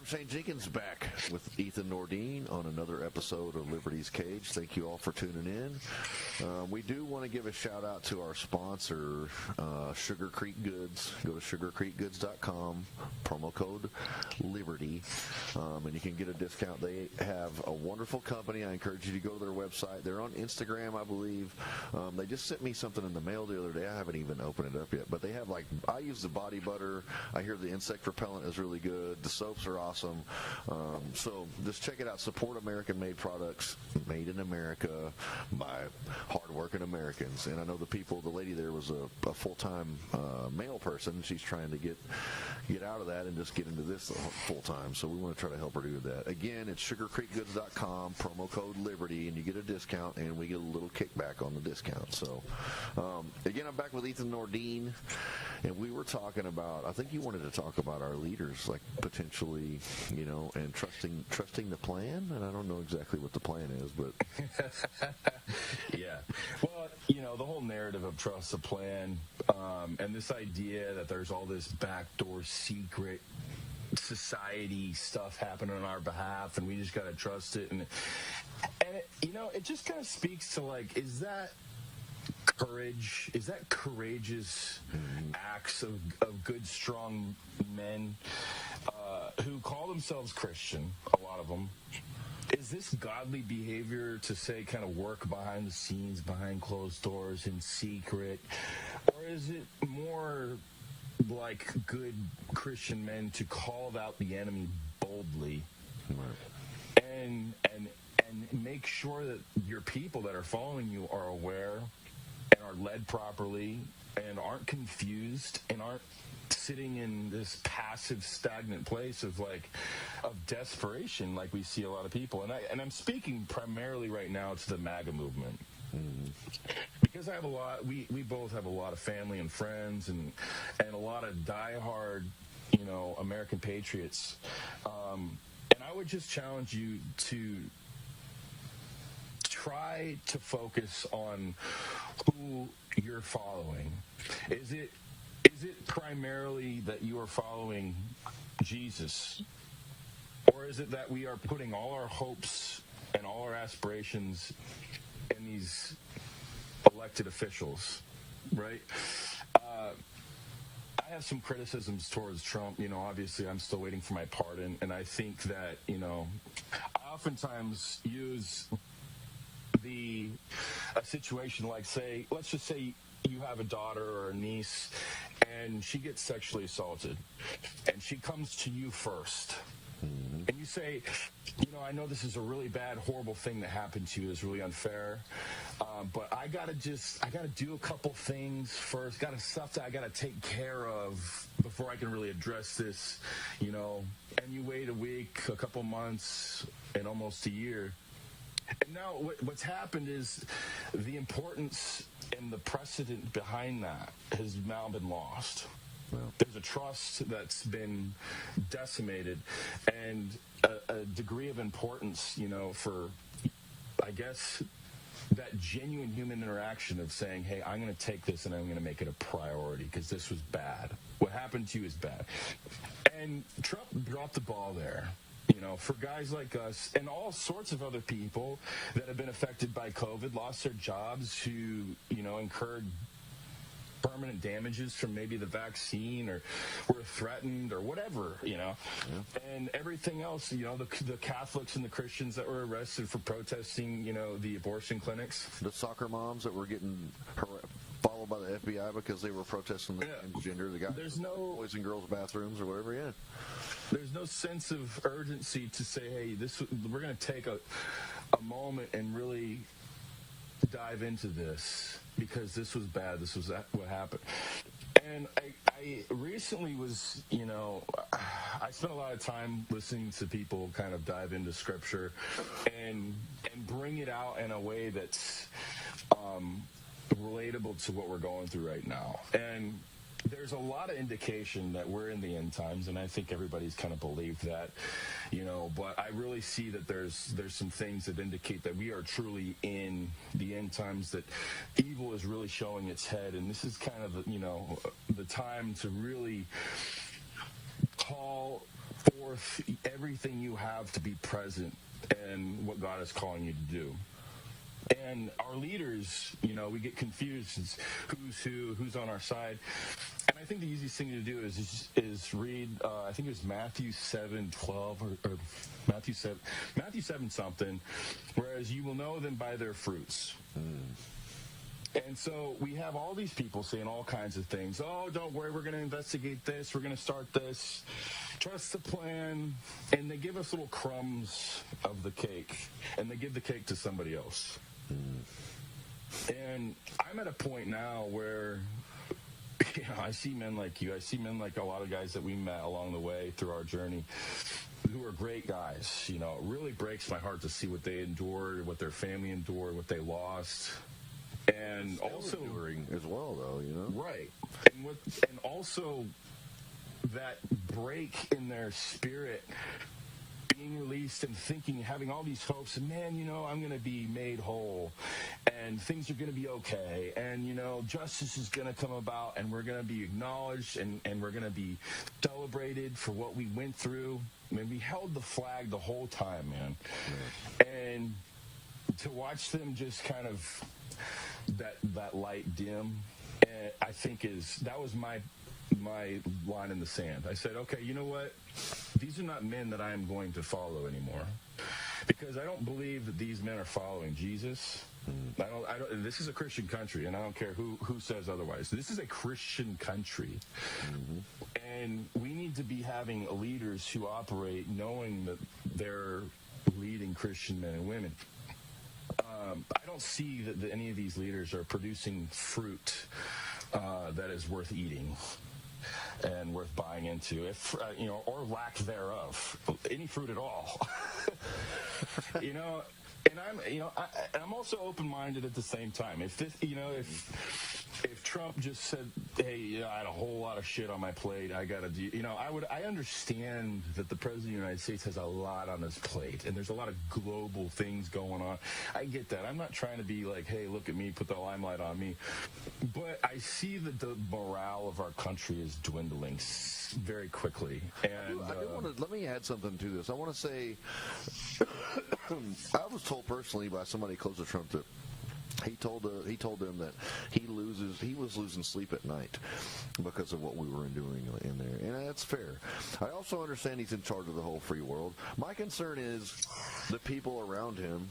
Shane Jenkins back with Ethan Nordine on another episode of Liberty's Cage. Thank you all for tuning in. We do want to give a shout out to our sponsor, Sugar Creek Goods. Go to sugarcreekgoods.com, promo code Liberty, and you can get a discount. They have a wonderful company. I encourage you to go to their website. They're on Instagram, I believe. They just sent me something in the mail the other day. I haven't even opened it up yet, but they have, like, I use the body butter. I hear the insect repellent is really good. The soaps are awesome. So just check it out. Support American-made products, made in America by hardworking Americans. And I know the lady there was a full-time male person. She's trying to get out of that and just get into this full-time. So we want to try to help her do that. Again, it's sugarcreekgoods.com, promo code Liberty, and you get a discount, and we get a little kickback on the discount. So, again, I'm back with Ethan Nordine, and we were talking about, I think you wanted to talk about our leaders, like potentially, and trusting the plan. And I don't know exactly what the plan is, but yeah. Well, the whole narrative of trust the plan, and this idea that there's all this backdoor secret society stuff happening on our behalf, and we just got to trust it. And it just kind of speaks to, like, is that courage? Is that courageous acts of good, strong men who call themselves Christian, a lot of them? Is this godly behavior to say kind of work behind the scenes, behind closed doors, in secret? Or is it more like good Christian men to call out the enemy boldly and make sure that your people that are following you are aware and are led properly and aren't confused and aren't sitting in this passive, stagnant place of desperation, like we see a lot of people. And I'm speaking primarily right now to the MAGA movement. Because I have we both have a lot of family and friends and a lot of diehard, American patriots. And I would just challenge you to try to focus on who you're following. Is it primarily that you are following Jesus? Or is it that we are putting all our hopes and all our aspirations in these elected officials, right? I have some criticisms towards Trump. Obviously I'm still waiting for my pardon, and I think that, I oftentimes use a situation like, let's just say you have a daughter or a niece, and she gets sexually assaulted, and she comes to you first. And you say, I know this is a really bad, horrible thing that happened to you. It's really unfair. But I got to do a couple things first. Got stuff that I got to take care of before I can really address this, And you wait a week, a couple months, and almost a year. And now what's happened is the importance and the precedent behind that has now been lost. There's a trust that's been decimated, and a degree of importance, for, I guess, that genuine human interaction of saying, hey, I'm going to take this and I'm going to make it a priority because this was bad. What happened to you is bad. And Trump dropped the ball there. For guys like us and all sorts of other people that have been affected by COVID, lost their jobs, who, incurred permanent damages from maybe the vaccine or were threatened or whatever, and everything else, the Catholics and the Christians that were arrested for protesting, the abortion clinics. The soccer moms that were getting followed by the FBI because they were protesting the transgender, the guy. There's no boys and girls bathrooms or whatever, There's no sense of urgency to say, hey, we're going to take a moment and really dive into this because this was bad. This was what happened. And I recently was, I spent a lot of time listening to people kind of dive into Scripture and bring it out in a way that's relatable to what we're going through right now. And there's a lot of indication that we're in the end times, and I think everybody's kind of believed that, but I really see that there's some things that indicate that we are truly in the end times, that evil is really showing its head, and this is kind of the time to really call forth everything you have to be present in what God is calling you to do. And our leaders, we get confused as who's who, who's on our side. And I think the easiest thing to do is read, I think it was Matthew 7:12 or Matthew 7 something, whereas you will know them by their fruits. And so we have all these people saying all kinds of things. Oh, don't worry, we're going to investigate this. We're going to start this. Trust the plan. And they give us little crumbs of the cake. And they give the cake to somebody else. And I'm at a point now where I see men like you. I see men like a lot of guys that we met along the way through our journey who are great guys. It really breaks my heart to see what they endured, what their family endured, what they lost. And also enduring as well, though, right, and also that break in their spirit, being released and thinking, having all these hopes, and man, I'm going to be made whole, and things are going to be okay, and justice is going to come about, and we're going to be acknowledged, and we're going to be celebrated for what we went through. I mean, we held the flag the whole time, man, and to watch them just kind of that light dim, I think that was my line in the sand. I said, okay, you know what? These are not men that I am going to follow anymore, because I don't believe that these men are following Jesus. I don't. This is a Christian country, and I don't care who says otherwise. This is a Christian country, and we need to be having leaders who operate knowing that they're leading Christian men and women. I don't see that any of these leaders are producing fruit that is worth eating and worth buying into, or lack thereof, any fruit at all. And I'm also open-minded at the same time. If Trump just said, "Hey, I had a whole lot of shit on my plate. I got to do," I understand that the president of the United States has a lot on his plate, and there's a lot of global things going on. I get that. I'm not trying to be like, "Hey, look at me, put the limelight on me," but I see that the morale of our country is dwindling very quickly. And let me add something to this. I want to say, I was told personally by somebody close to Trump that he told them that he was losing sleep at night because of what we were doing in there, and that's fair. I also understand he's in charge of the whole free world. My concern is the people around him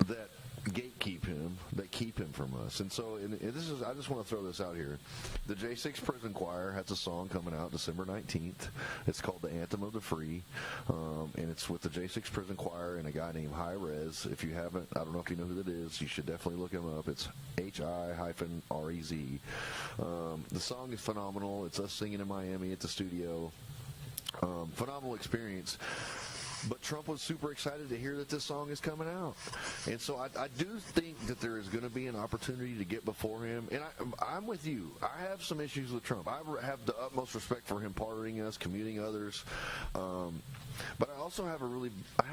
that gatekeep him, that keep him from us. And so, I just want to throw this out here. The J6 Prison Choir has a song coming out December 19th. It's called The Anthem of the Free, and it's with the J6 Prison Choir and a guy named High Res. If you haven't, I don't know if you know who that is, you should definitely look him up. It's HI-REZ. The song is phenomenal. It's us singing in Miami at the studio. Phenomenal experience. But Trump was super excited to hear that this song is coming out. And so I do think that there is going to be an opportunity to get before him. And I'm with you. I have some issues with Trump. I have the utmost respect for him pardoning us, commuting others. But I also have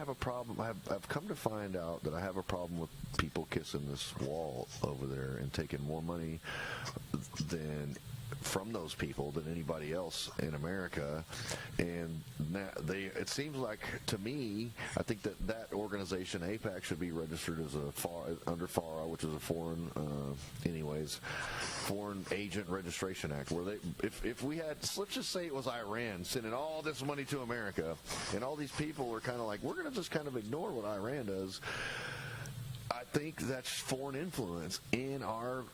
a problem. I've come to find out that I have a problem with people kissing this wall over there and taking more money from those people than anybody else in America. And it seems like, to me, I think that organization, AIPAC, should be registered as under FARA, which is a foreign agent registration act, where if we had, let's just say it was Iran sending all this money to America, and all these people are kind of like, we're going to just kind of ignore what Iran does. I think that's foreign influence in our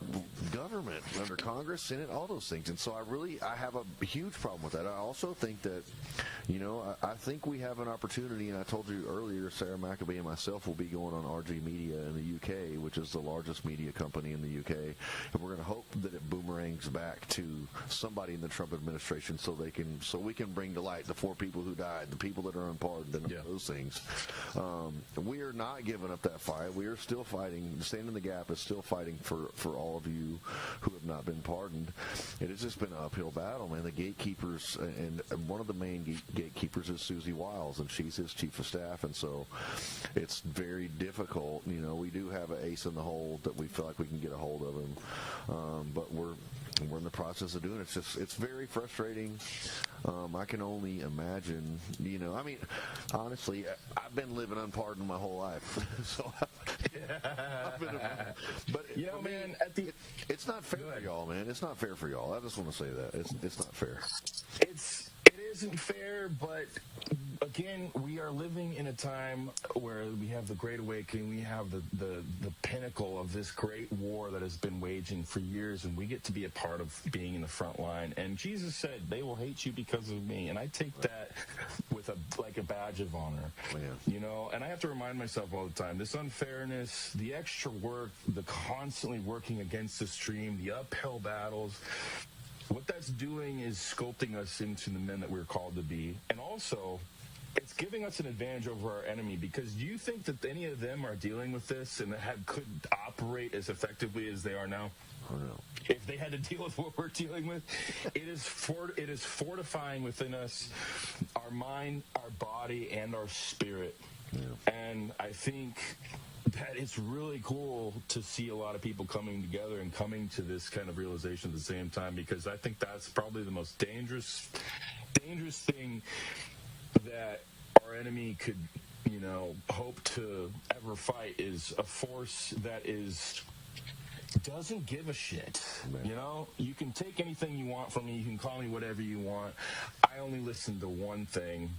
government, under Congress, Senate, all those things. And so I have a huge problem with that. I also think that, I think we have an opportunity, and I told you earlier, Sarah McAbee and myself will be going on RG Media in the UK, which is the largest media company in the UK. And we're going to hope that it boomerangs back to somebody in the Trump administration so we can bring to light the 4 people who died, the people that are unpardoned, and those things. We are not giving up that fight. We are still fighting. Stand in the Gap is still fighting for all of you who have not been pardoned. It has just been an uphill battle, man. The gatekeepers, and one of the main gatekeepers is Susie Wiles, and she's his chief of staff, and so it's very difficult. We do have an ace in the hole that we feel like we can get a hold of him, but we're in the process of doing it. It's very frustrating. I can only imagine, I mean, honestly, I've been living unpardoned my whole life. So but man, it's not fair for y'all, man. It's not fair for y'all. I just want to say that. It's not fair. It isn't fair, but again, we are living in a time where we have the Great Awakening, we have the pinnacle of this great war that has been waging for years, and we get to be a part of being in the front line. And Jesus said, "They will hate you because of me," and I take that with like a badge of honor. And I have to remind myself all the time: this unfairness, the extra work, the constantly working against the stream, the uphill battles. What that's doing is sculpting us into the men that we're called to be. And also, it's giving us an advantage over our enemy, because do you think that any of them are dealing with this and could operate as effectively as they are now? Oh, no. If they had to deal with what we're dealing with, it is fortifying within us our mind, our body, and our spirit. Yeah. And I think that it's really cool to see a lot of people coming together and coming to this kind of realization at the same time, because I think that's probably the most dangerous thing that our enemy could, hope to ever fight, is a force that doesn't give a shit. You can take anything you want from me. You can call me whatever you want. I only listen to one thing.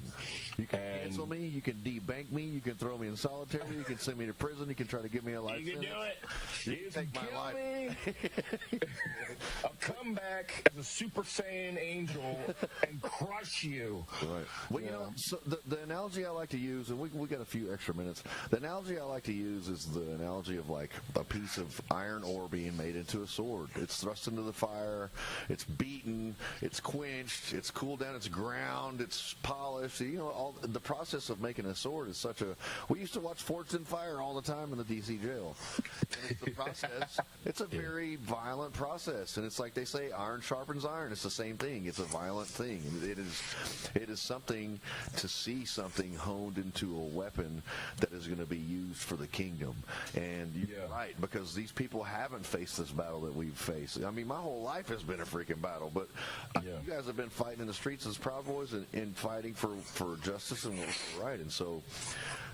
You can cancel me. You can debank me. You can throw me in solitary. You can send me to prison. You can try to give me a life sentence. You can do it. You can take my life. Me. I'll come back as a Super Saiyan angel and crush you. Right. Well, so the analogy I like to use, and we got a few extra minutes. The analogy I like to use is the analogy of like a piece of iron ore being made into a sword. It's thrust into the fire. It's beaten. It's quenched. It's cooled down. It's ground. It's polished. All the process of making a sword is such a. We used to watch Forged in Fire all the time in the DC jail. And it's the process. It's a very violent process, and it's like they say, iron sharpens iron. It's the same thing. It's a violent thing. It is something to see something honed into a weapon that is going to be used for the kingdom. And you're right, because these people haven't faced this battle that we've faced. I mean, my whole life has been a freaking battle, but you guys have been fighting in the streets as Proud Boys and fighting for justice and what's right. And so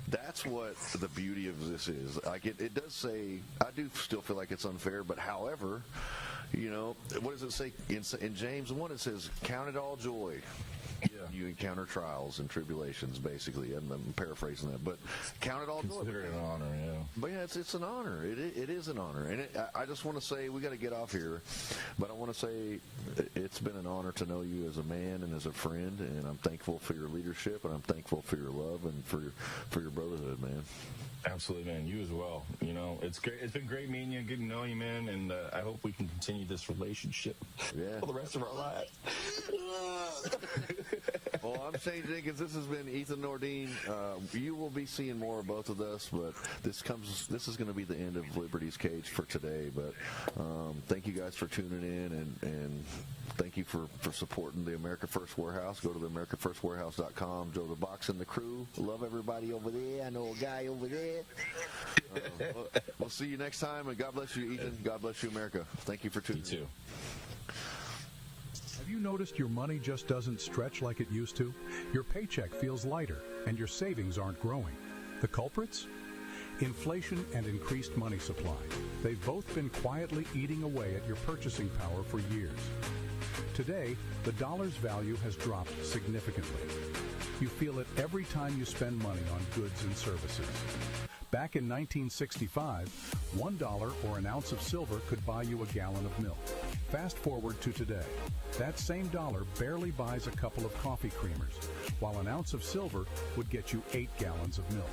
that's what the beauty of this is. Like it does say, I do still feel like it's unfair, but however, what does it say in James 1? It says, "Count it all joy." You encounter trials and tribulations, basically. I'm paraphrasing that, but count it all joy. Consider it an honor, yeah. But it's an honor. It is an honor, and I just want to say, we got to get off here, but I want to say it's been an honor to know you as a man and as a friend, and I'm thankful for your leadership, and I'm thankful for your love and for your brotherhood, man. Absolutely, man. You as well. It's great. It's been great meeting you, getting to know you, man, and I hope we can continue this relationship for the rest of our lives. Well, I'm Shane Jenkins. This has been Ethan Nordine. You will be seeing more of both of us, but this is going to be the end of Liberty's Cage for today. But thank you guys for tuning in, and thank you for supporting the America First Warehouse. Go to the AmericaFirstWarehouse.com. Joe the Box and the crew. Love everybody over there. I know a guy over there. We'll see you next time, and God bless you, Ethan. God bless you, America. Thank you for tuning in. You too. Have you noticed your money just doesn't stretch like it used to? Your paycheck feels lighter, and your savings aren't growing. The culprits? Inflation and increased money supply. They've both been quietly eating away at your purchasing power for years. Today, the dollar's value has dropped significantly. You feel it every time you spend money on goods and services. Back in 1965, $1 or an ounce of silver could buy you a gallon of milk. Fast forward to today. That same dollar barely buys a couple of coffee creamers, while an ounce of silver would get you 8 gallons of milk.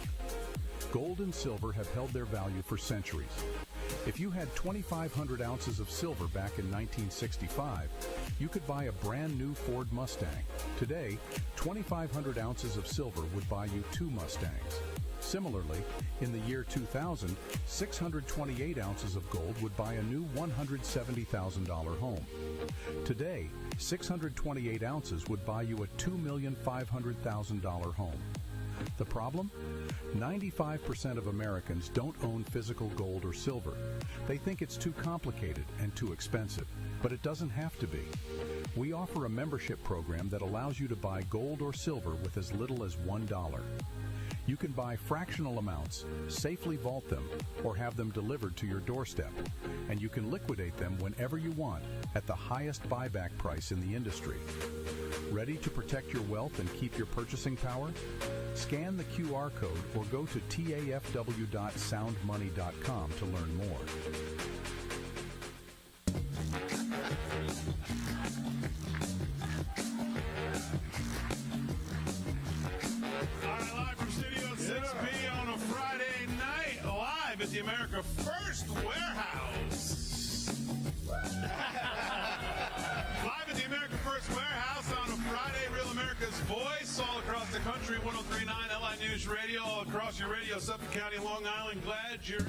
Gold and silver have held their value for centuries. If you had 2,500 ounces of silver back in 1965, you could buy a brand new Ford Mustang. Today, 2,500 ounces of silver would buy you 2 Mustangs. Similarly, in the year 2000, 628 ounces of gold would buy a new $170,000 home. Today, 628 ounces would buy you a $2,500,000 home. The problem? 95% of Americans don't own physical gold or silver. They think it's too complicated and too expensive, but it doesn't have to be. We offer a membership program that allows you to buy gold or silver with as little as $1. You can buy fractional amounts, safely vault them, or have them delivered to your doorstep. And you can liquidate them whenever you want at the highest buyback price in the industry. Ready to protect your wealth and keep your purchasing power? Scan the QR code or go to tafw.soundmoney.com to learn more. At the America First Warehouse. Live at the America First Warehouse on a Friday, Real America's Voice, all across the country, 103.9 LI News Radio, all across your radio, Suffolk County, Long Island. Glad you're in.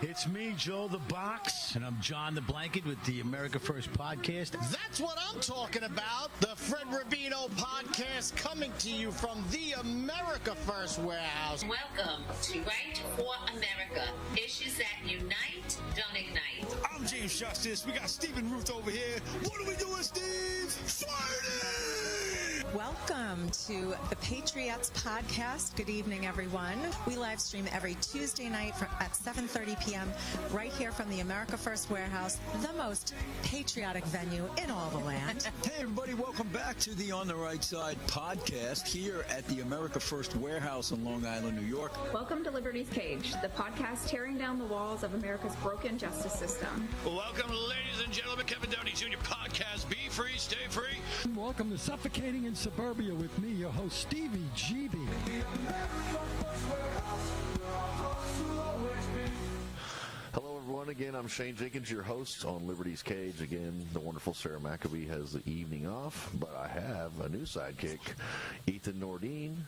It's me, Joe the Box, and I'm John the Blanket with the America First Podcast. That's what I'm talking about. The Fred Rubino Podcast coming to you from the America First Warehouse. Welcome to Right for America. Issues that unite, don't ignite. I'm James Justice. We got Stephen Ruth over here. What are we doing, Steve? Fighting! Welcome to the Patriots Podcast. Good evening, everyone. We live stream every Tuesday night at 7:30 p.m. right here from the America First Warehouse, the most patriotic venue in all the land. Hey, everybody. Welcome back to the On the Right Side podcast here at the America First Warehouse in Long Island, New York. Welcome to Liberty's Cage, the podcast tearing down the walls of America's broken justice system. Welcome, ladies and gentlemen. Kevin Downey Jr. Podcast. Be free, stay free. Welcome to Suffocating in Suburbia with me, your host, Stevie GB. Hello, everyone. Again, I'm Shane Jenkins, your host on Liberty's Cage. Again, the wonderful Sarah McAbee has the evening off, but I have a new sidekick, Ethan Nordine,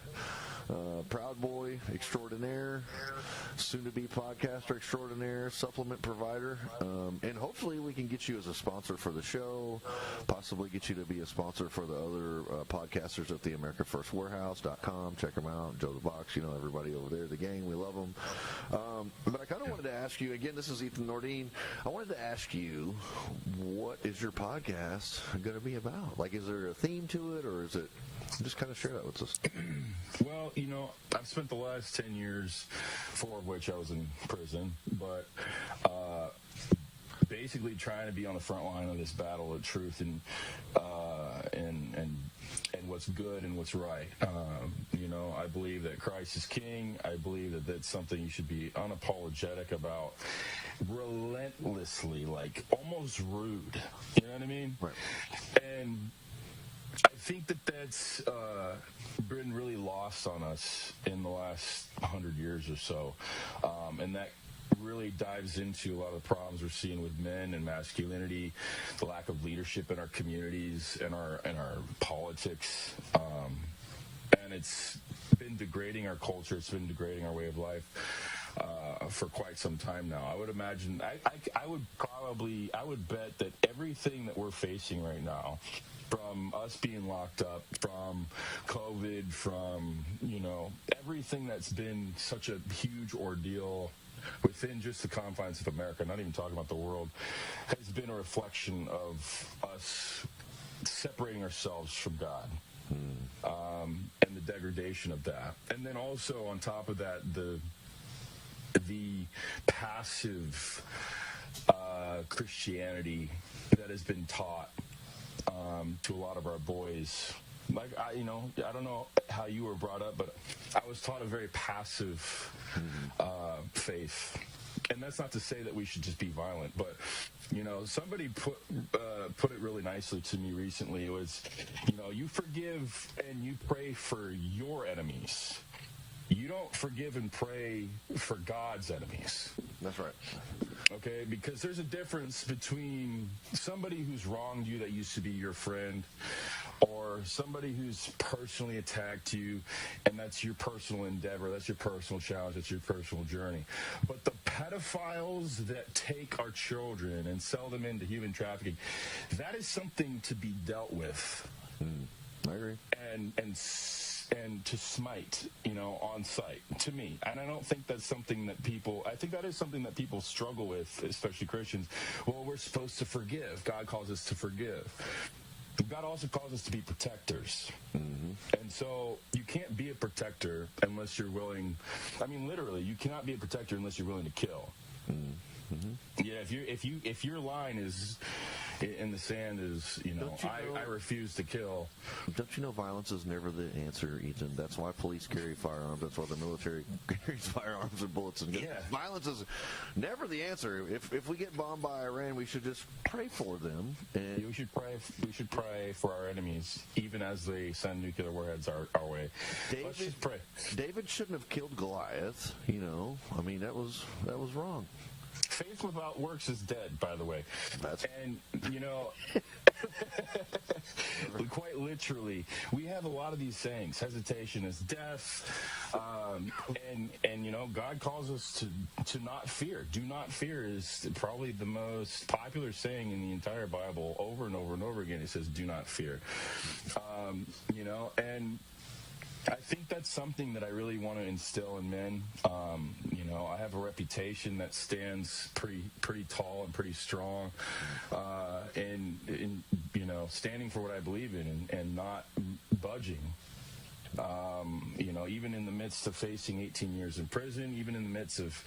Proud Boy extraordinaire, soon-to-be podcaster extraordinaire, supplement provider, and hopefully we can get you as a sponsor for the show, possibly get you to be a sponsor for the other podcasters at the AmericaFirstWarehouse.com. Check them out. Joe the Box, you know, everybody over there, the gang, we love them. But I kind of wanted to ask you, again, this is Ethan Nordine. I wanted to ask you, what is your podcast going to be about? Like, is there a theme to it, or is it just kind of share that with us? Well, you know, I've spent the last 10 years, 4 of which I was in prison, but basically trying to be on the front line of this battle of truth and what's good and what's right. You know, I believe that Christ is king. I believe that that's something you should be unapologetic about, relentlessly, like almost rude. You know what I mean? Right. And I think that that's been really lost on us in the last 100 years or so, and that really dives into a lot of the problems we're seeing with men and masculinity, the lack of leadership in our communities and our politics, and it's been degrading our culture. It's been degrading our way of life for quite some time now. I would imagine, I would bet that everything that we're facing right now, from us being locked up, from COVID, from, you know, everything that's been such a huge ordeal within just the confines of America, not even talking about the world, has been a reflection of us separating ourselves from God. And the degradation of that. And then also on top of that, the passive Christianity that has been taught to a lot of our boys. Like, I don't know how you were brought up, but I was taught a very passive faith. And that's not to say that we should just be violent, but, you know, somebody put it really nicely to me recently. It was, you know, you forgive and you pray for your enemies. You don't forgive and pray for God's enemies. That's right. Okay, because there's a difference between somebody who's wronged you that used to be your friend, or somebody who's personally attacked you, and that's your personal endeavor, that's your personal challenge, that's your personal journey. But the pedophiles that take our children and sell them into human trafficking, that is something to be dealt with. I agree. and to smite, on sight, to me. And I don't think that's something that I think that is something that people struggle with, especially Christians. Well, we're supposed to forgive. God calls us to forgive. God also calls us to be protectors. Mm-hmm. And so you can't be a protector unless you're willing. I mean, literally, you cannot be a protector unless you're willing to kill. Mm-hmm. Yeah, if your line is in the sand is, I refuse to kill. Don't you know violence is never the answer, Ethan? That's why police carry firearms. That's why the military carries firearms and bullets. And violence is never the answer. If we get bombed by Iran, we should just pray for them. And we should pray for our enemies, even as they send nuclear warheads our way. Let's just pray. David shouldn't have killed Goliath. I mean, that was wrong. Faith without works is dead, by the way. And, quite literally, we have a lot of these sayings. Hesitation is death. And God calls us to not fear. Do not fear is probably the most popular saying in the entire Bible. Over and over and over again, it says, do not fear. And I think that's something that I really want to instill in men. I have a reputation that stands pretty tall and pretty strong, in standing for what I believe in and not budging. Even in the midst of facing 18 years in prison, even in the midst of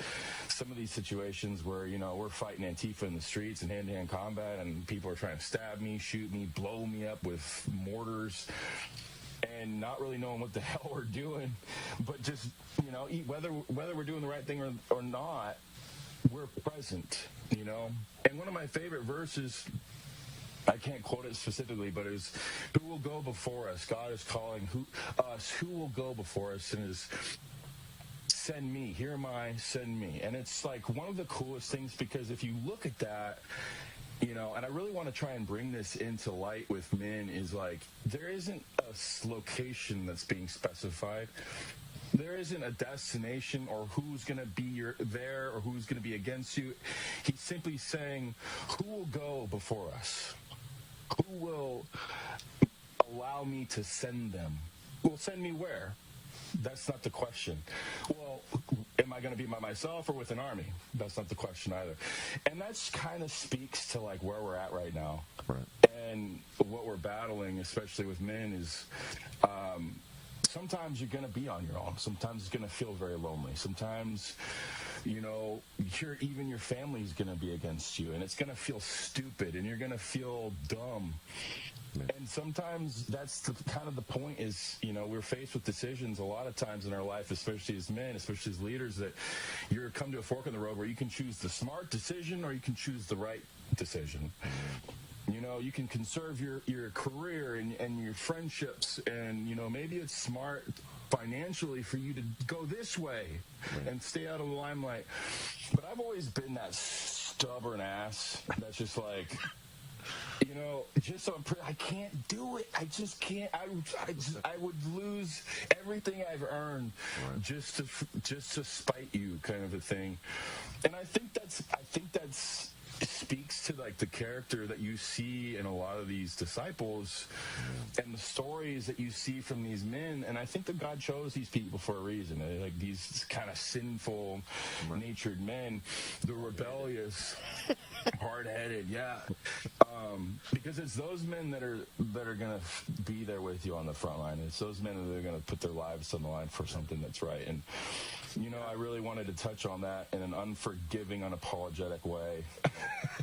some of these situations where, we're fighting Antifa in the streets and hand-to-hand combat and people are trying to stab me, shoot me, blow me up with mortars, and not really knowing what the hell we're doing, but just, whether we're doing the right thing or not, we're present, And one of my favorite verses, I can't quote it specifically, but it is, who will go before us? God is calling who will go before us, and is, send me, here am I, send me. And it's like one of the coolest things, because if you look at that, and I really want to try and bring this into light with men, is like, there isn't a location that's being specified. There isn't a destination or who's going to be there or who's going to be against you. He's simply saying, who will go before us? Who will allow me to send them? Well, send me where? That's not the question. Well, am I going to be by myself or with an army? That's not the question either. And that kind of speaks to like where we're at right now. Right. And what we're battling, especially with men, is sometimes you're going to be on your own. Sometimes it's going to feel very lonely. Sometimes, even your family's going to be against you, and it's going to feel stupid, and you're going to feel dumb. And sometimes that's kind of the point is, we're faced with decisions a lot of times in our life, especially as men, especially as leaders, that you're come to a fork in the road where you can choose the smart decision or you can choose the right decision. You can conserve your career and your friendships, and, maybe it's smart financially for you to go this way and stay out of the limelight. But I've always been that stubborn ass that's just like, just so I can't do it. I just can't. I would lose everything I've earned just to spite you, kind of a thing. And I think that's speaks to like the character that you see in a lot of these disciples and the stories that you see from these men. And I think that God chose these people for a reason. They're like these kind of sinful natured men, the rebellious, hard-headed, because it's those men that are going to be there with you on the front line. It's those men that are going to put their lives on the line for something that's right. And I really wanted to touch on that in an unforgiving, unapologetic way.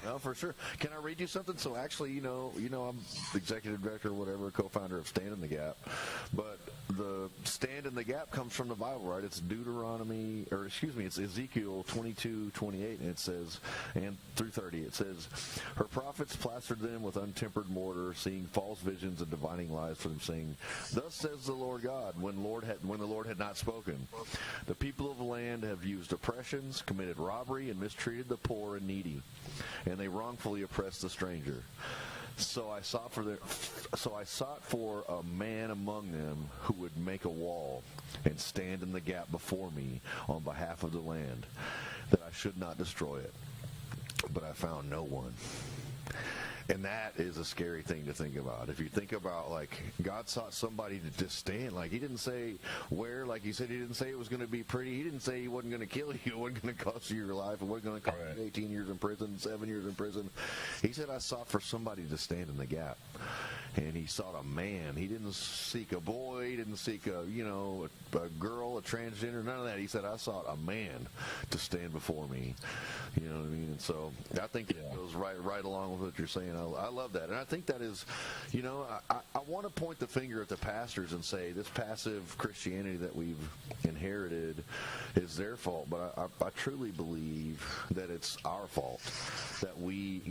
No, for sure. Can I read you something? So actually, I'm executive director or whatever, co-founder of Stand in the Gap. But the Stand in the Gap comes from the Bible, right? It's it's Ezekiel 22:28, and it says, and through 30, it says, her prophets plastered them with untempered mortar, seeing false visions and divining lies for them, saying, thus says the Lord God, when the Lord had not spoken. The people of the land have used oppressions, committed robbery, and mistreated the poor and needy, and they wrongfully oppressed the stranger. So I sought for a man among them who would make a wall and stand in the gap before me on behalf of the land, that I should not destroy it. But I found no one. And that is a scary thing to think about. If you think about, like, God sought somebody to just stand. Like, he didn't say where. Like you said, he didn't say it was going to be pretty. He didn't say he wasn't going to kill you. It wasn't going to cost you your life. It wasn't going to cost you 18 years in prison, 7 years in prison. He said, I sought for somebody to stand in the gap. And he sought a man. He didn't seek a boy. He didn't seek a girl, a transgender, none of that. He said, I sought a man to stand before me. You know what I mean? And so I think it goes right along with what you're saying. I love that. And I think that is, I want to point the finger at the pastors and say this passive Christianity that we've inherited is their fault. But I truly believe that it's our fault. That we,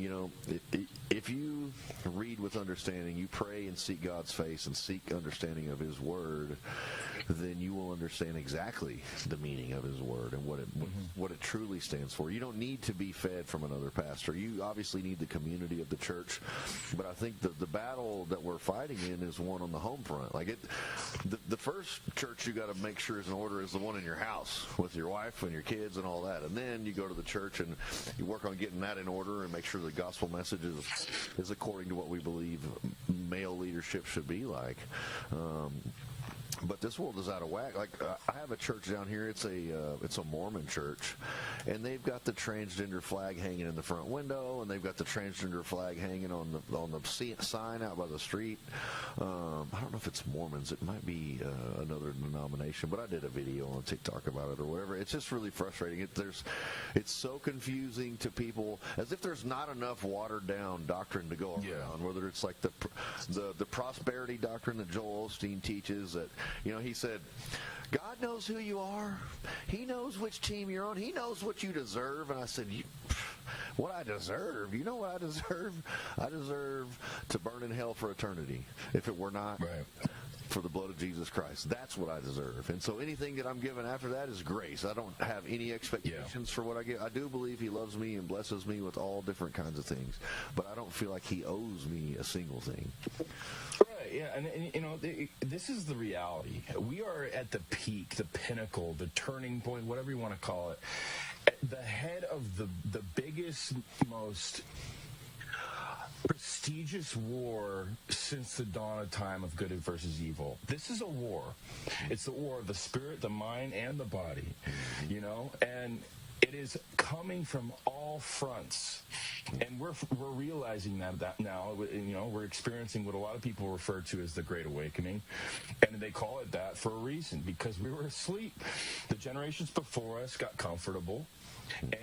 if you read with understanding, you pray and seek God's face and seek understanding of His Word, then you will understand exactly the meaning of His Word and what it truly stands for. You don't need to be fed from another pastor. You obviously need the community of the church, but I think the battle that we're fighting in is one on the home front. Like the first church you got to make sure is in order is the one in your house with your wife and your kids and all that, and then you go to the church and you work on getting that in order and make sure the gospel message is according to what we believe male leadership should be like. But this world is out of whack. Like I have a church down here. It's a Mormon church, and they've got the transgender flag hanging in the front window, and they've got the transgender flag hanging on the sign out by the street. I don't know if it's Mormons. It might be another denomination, but I did a video on TikTok about it or whatever. It's just really frustrating. It's so confusing to people, as if there's not enough watered down doctrine to go around. Whether it's like the prosperity doctrine that Joel Osteen teaches that. He said, God knows who you are. He knows which team you're on. He knows what you deserve. And I said, what I deserve? You know what I deserve? I deserve to burn in hell for eternity if it were not for the blood of Jesus Christ. That's what I deserve. And so anything that I'm given after that is grace. I don't have any expectations for what I get. I do believe He loves me and blesses me with all different kinds of things. But I don't feel like He owes me a single thing. Yeah, and this is the reality. We are at the peak, the pinnacle, the turning point, whatever you want to call it, at the head of the biggest, most prestigious war since the dawn of time of good versus evil. This is a war. It's the war of the spirit, the mind, and the body, and it is coming from all fronts, and we're realizing that now. We're experiencing what a lot of people refer to as the Great Awakening, and they call it that for a reason, because we were asleep. The generations before us got comfortable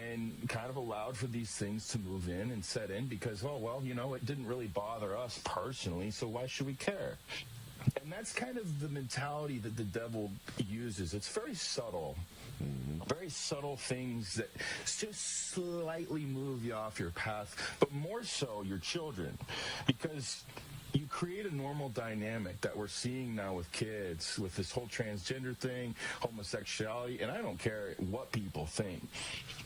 and kind of allowed for these things to move in and set in because, it didn't really bother us personally, so why should we care? And that's kind of the mentality that the devil uses. It's very subtle. Very subtle things that just slightly move you off your path, but more so your children, because you create a normal dynamic that we're seeing now with kids, with this whole transgender thing, homosexuality, and I don't care what people think.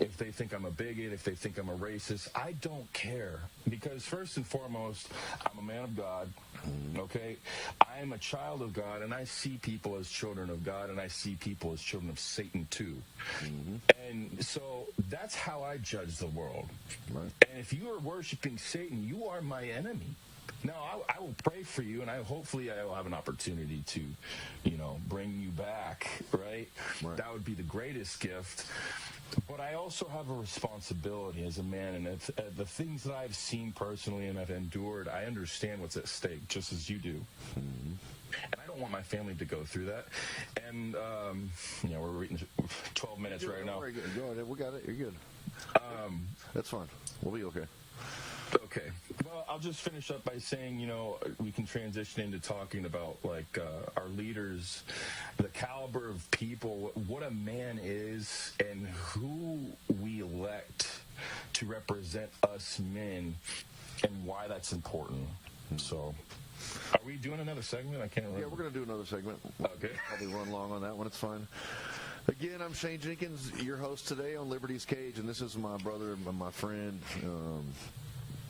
If they think I'm a bigot, if they think I'm a racist, I don't care, because first and foremost, I'm a man of God, okay? I am a child of God, and I see people as children of God, and I see people as children of Satan too. And so that's how I judge the world. And if you are worshiping Satan, you are my enemy. Now, I will pray for you, and hopefully I will have an opportunity to, bring you back, right? That would be the greatest gift. But I also have a responsibility as a man, and the things that I've seen personally and I've endured, I understand what's at stake, just as you do. And I don't want my family to go through that. And, we're reading 12 minutes right now. Go ahead. We got it. You're good. That's fine. We'll be okay. Okay. Well, I'll just finish up by saying, we can transition into talking about, our leaders, the caliber of people, what a man is, and who we elect to represent us men, and why that's important. So, are we doing another segment? I can't remember. Yeah, we're going to do another segment. Okay. Probably run long on that one. It's fine. Again, I'm Shane Jenkins, your host today on Liberty's Cage, and this is my brother and my friend.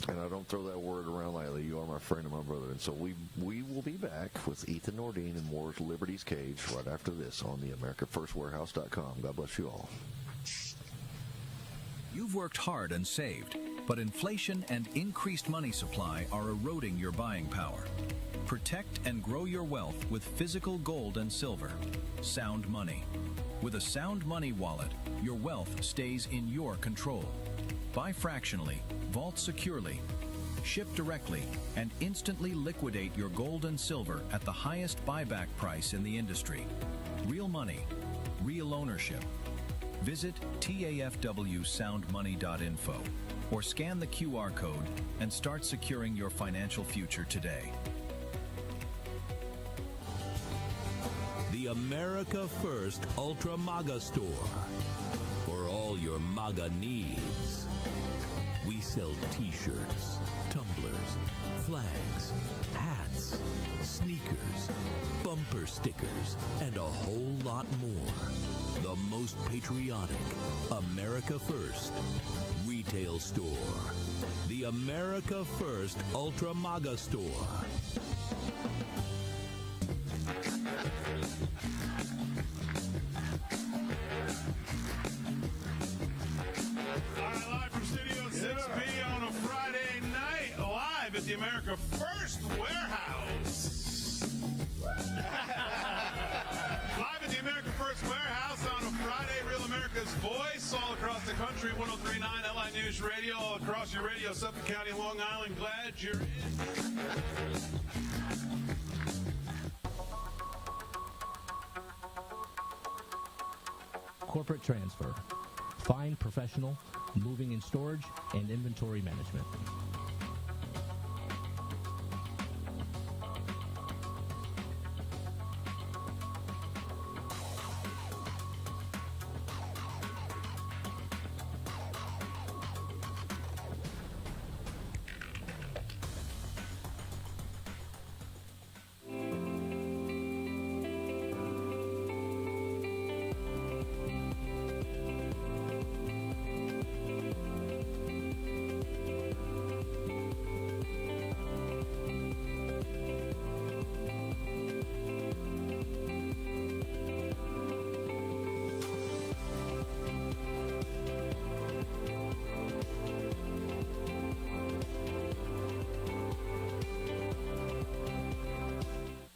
And I don't throw that word around lightly. You are my friend and my brother. And so we will be back with Ethan Nordine and more Liberty's Cage right after this on the AmericaFirstWarehouse.com. God bless you all. You've worked hard and saved, but inflation and increased money supply are eroding your buying power. Protect and grow your wealth with physical gold and silver. Sound Money. With a Sound Money wallet, your wealth stays in your control. Buy fractionally, vault securely, ship directly, and instantly liquidate your gold and silver at the highest buyback price in the industry. Real money, real ownership. Visit tafwsoundmoney.info or scan the QR code and start securing your financial future today. The America First Ultra MAGA store. For all your MAGA needs. We sell t-shirts, tumblers, flags, hats, sneakers, bumper stickers, and a whole lot more. The most patriotic America First retail store. The America First Ultra MAGA store. Live from Studio 6B on a Friday night, live at the America First Warehouse. Live at the America First Warehouse on a Friday, Real America's Voice, all across the country, 103.9 LI News Radio, all across your radio, Suffolk County, Long Island. Glad you're in. Corporate transfer. Fine professional, moving and storage, and inventory management.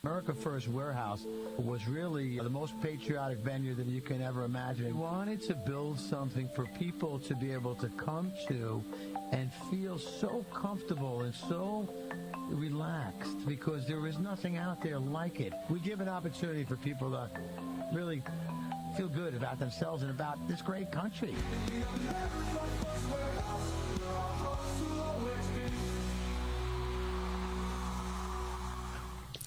America First Warehouse was really the most patriotic venue that you can ever imagine. We wanted to build something for people to be able to come to and feel so comfortable and so relaxed because there is nothing out there like it. We give an opportunity for people to really feel good about themselves and about this great country.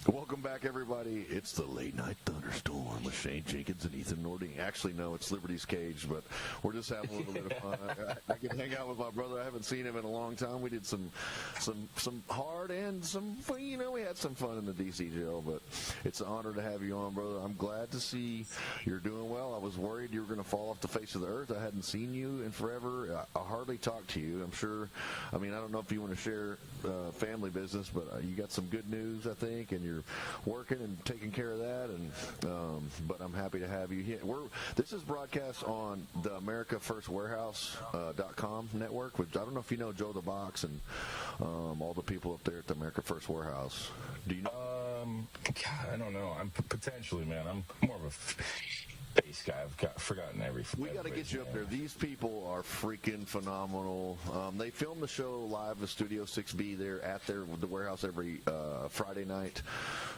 Welcome back, everybody. It's the Late Night Thunderstorm with Shane Jenkins and Ethan Nordine. Actually, no, it's Liberty's Cage, but we're just having a little bit of fun. I get to hang out with my brother. I haven't seen him in a long time. We did some hard and some fun. You know, we had some fun in the D.C. jail, but it's an honor to have you on, brother. I'm glad to see you're doing well. I was worried you were going to fall off the face of the earth. I hadn't seen you in forever. I hardly talked to you. I'm sure, I don't know if you want to share family business, but you got some good news, I think, and you're working and taking care of that, and but I'm happy to have you here. This is broadcast on the AmericaFirstWarehouse.com network, which I don't know if you know Joe the Box and all the people up there at the America First Warehouse. Do you know? God, I don't know. I'm potentially, man. I'm more of a base guy. I've forgotten everything. We got to get you up there. These people are freaking phenomenal. They film the show live at Studio 6B there at the warehouse every Friday night.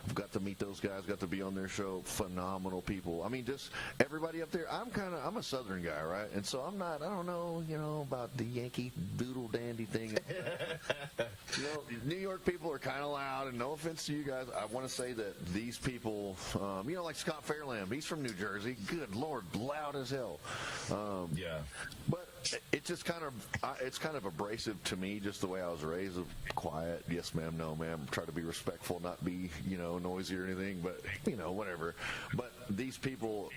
I've got to meet those guys, got to be on their show. Phenomenal people. Just everybody up there. I'm a Southern guy, right? And so I don't know, about the Yankee doodle dandy thing. New York people are kind of loud, and no offense to you guys, I want to say that these people, like Scott Fairlamb, he's from New Jersey. Good Lord, loud as hell. Yeah. But it's just it's kind of abrasive to me, just the way I was raised. Quiet, yes ma'am, no ma'am. Try to be respectful, not be, noisy or anything, but, whatever. But these people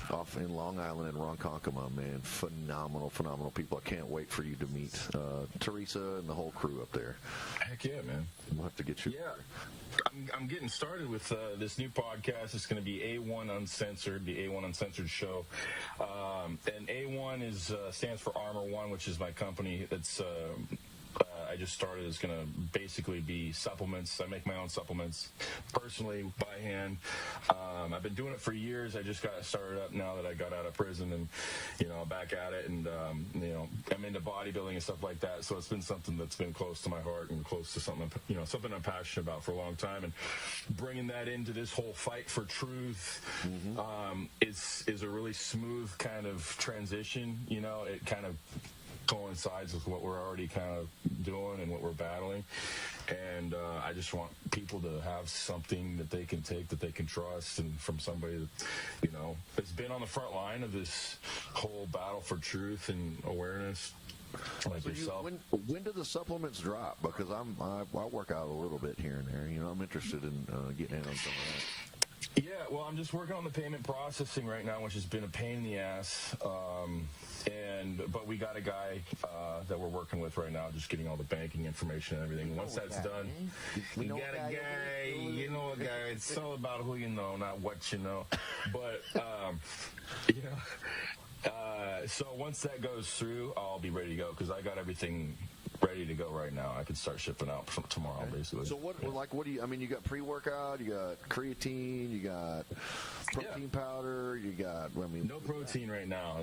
off in Long Island and Ronkonkoma, man, phenomenal people. I can't wait for you to meet Teresa and the whole crew up there. Heck yeah, man. We'll have to get you. Yeah. I'm getting started with this new podcast. It's going to be A1 Uncensored, the A1 Uncensored show. And A1 stands for Armor One, which is my company. That's I just started. Is going to basically be supplements. I make my own supplements personally by hand. I've been doing it for years. I just got started up now that I got out of prison, and back at it. And I'm into bodybuilding and stuff like that. So it's been something that's been close to my heart and close to something something I'm passionate about for a long time. And bringing that into this whole fight for truth is a really smooth kind of transition. It kind of coincides with what we're already kind of doing and what we're battling, and I just want people to have something that they can take, that they can trust, and from somebody that has been on the front line of this whole battle for truth and awareness, like yourself. When do the supplements drop? Because I work out a little bit here and there. I'm interested in getting in on some of that. Yeah, well, I'm just working on the payment processing right now, which has been a pain in the ass. But we got a guy that we're working with right now, just getting all the banking information and everything. Once that's done, we got a guy. You know a guy. It's all about who you know, not what you know. But so once that goes through, I'll be ready to go because I got everything ready to go right now. I could start shipping out from tomorrow, basically. So what do you, you got pre-workout, you got creatine, you got protein powder, you got, no protein right now.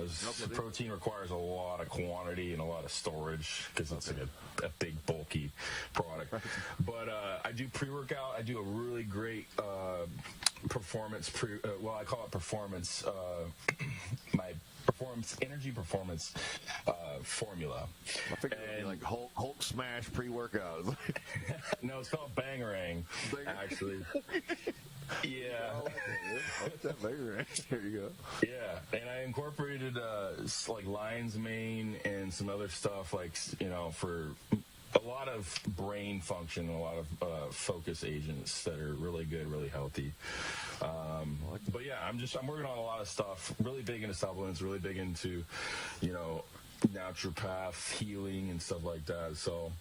Protein requires a lot of quantity and a lot of storage because it's like a big, bulky product. But I do pre-workout. I do a really great performance, I call it performance, my energy performance formula. I figured it'd be like Hulk Smash pre-workout. No, it's called Bangarang, actually. Yeah. I like that Bangarang. There you go. Yeah, and I incorporated like lion's mane and some other stuff, like for a lot of brain function, a lot of focus agents that are really good, really healthy. But yeah, I'm working on a lot of stuff. Really big into supplements. Really big into, naturopath healing and stuff like that. So,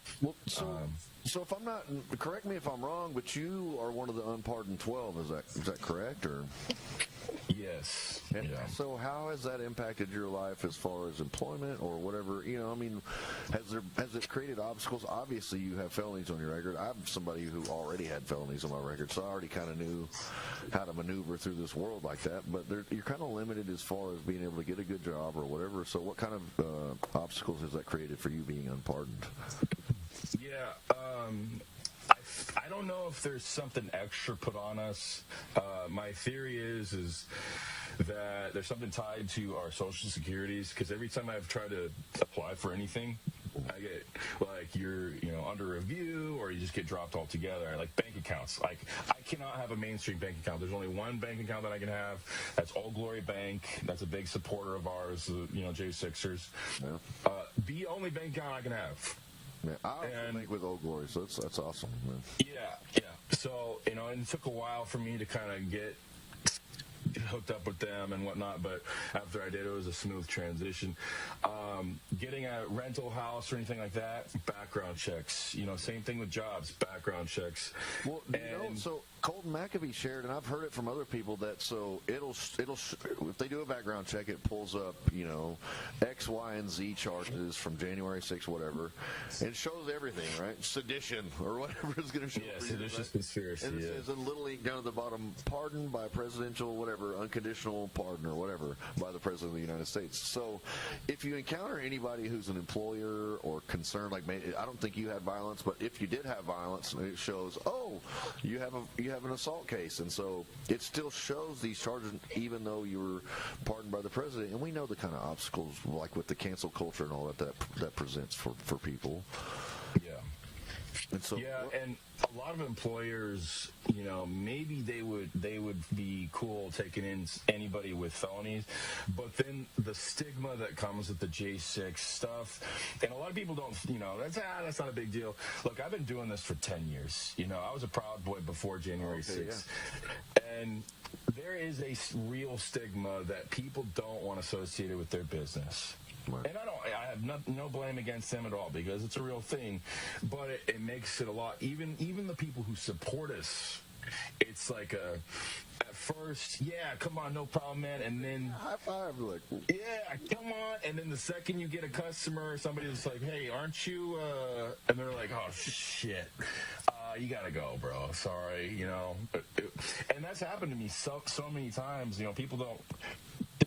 so if I'm not, correct me if I'm wrong, but you are one of the unpardoned 12. Is that correct or? Yes. Yeah. So how has that impacted your life as far as employment or whatever? Has it created obstacles? Obviously, you have felonies on your record. I'm somebody who already had felonies on my record, so I already kind of knew how to maneuver through this world like that. But you're kind of limited as far as being able to get a good job or whatever. So what kind of obstacles has that created for you being unpardoned? Yeah. I don't know if there's something extra put on us. My theory is that there's something tied to our social securities, because every time I've tried to apply for anything, I get like you're under review, or you just get dropped altogether. Like bank accounts, like I cannot have a mainstream bank account. There's only one bank account that I can have. That's Old Glory Bank. That's a big supporter of ours. J6ers. Yeah. The only bank account I can have. Yeah, I also bank with Old Glory, so that's awesome. Man. Yeah. So and it took a while for me to kind of get hooked up with them and whatnot, but after I did, it was a smooth transition. Getting a rental house or anything like that, background checks. Same thing with jobs, background checks. Well, so Colton McAfee shared, and I've heard it from other people, that so it'll if they do a background check, it pulls up X, Y, and Z charges from January 6th, whatever, and it shows everything, right? Sedition or whatever is going to show. Yeah, seditious conspiracy. And it says in little ink down at the bottom, pardoned by presidential whatever, unconditional pardon or whatever by the president of the United States. So if you encounter anybody who's an employer or concerned, like I don't think you had violence, but if you did have violence, it shows, you have an assault case, and so it still shows these charges even though you were pardoned by the president. And we know the kind of obstacles, like with the cancel culture and all that presents for people. Yeah. And so, and a lot of employers, maybe they would be cool taking in anybody with felonies, but then the stigma that comes with the J6 stuff, and a lot of people don't, that's not a big deal. Look, I've been doing this for 10 years. I was a Proud Boy before January 6th, and there is a real stigma that people don't want associated with their business. Right. And I have no blame against them at all, because it's a real thing, but it makes it a lot, even the people who support us it's like at first, yeah, come on, no problem, man. And then high five, like, yeah, come on. And then the second you get a customer, somebody's like, hey, aren't you? And they're like, oh shit, you gotta go, bro. Sorry, you know. And that's happened to me so many times. You know, people don't